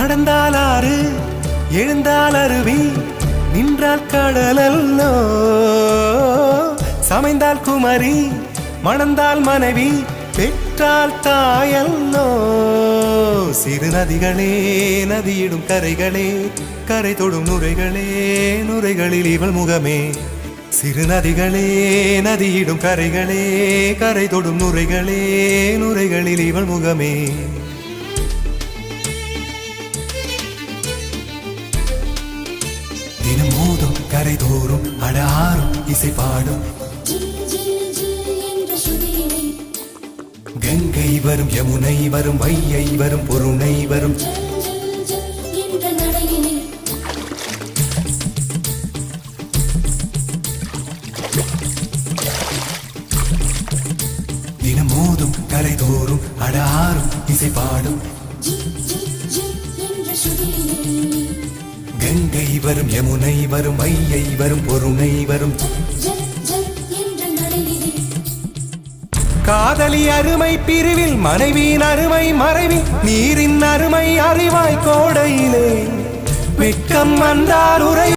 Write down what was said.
நடந்தால் ஆறு எழுந்தால் அருவி நின்றால் கடலல்லோ சமைந்தால் குமரி மணந்தால் மனைவி பெற்றால் தாயல்லோ சிறு நதிகளே நதியிடும் கரைகளே கரை தொடும் நுரைகளே நுரைகளில் இவள் முகமே சிறு நதிகளே நதியிடும் கரைகளே கரை தொடும் நுரைகளே நுரைகளில் இவள் முகமே தினம் மோதும் கரை தோறும் அடாரும் இசை பாடும் கங்கை வரும் யமுனை வரும் வையை வரும் பொருணை வரும் தினம் மோதும் கரை தோறும் அடாரும் இசை பாடும் கங்கை வரும் யமுனை வரும் வையை வரும் பொருணை வரும் காதலி அருமை பிரிவில் மனைவியின் அருமை மறைவில் நீரின் அருமை அறிவாய் கோடையிலே வெட்கம் வந்தால் உரை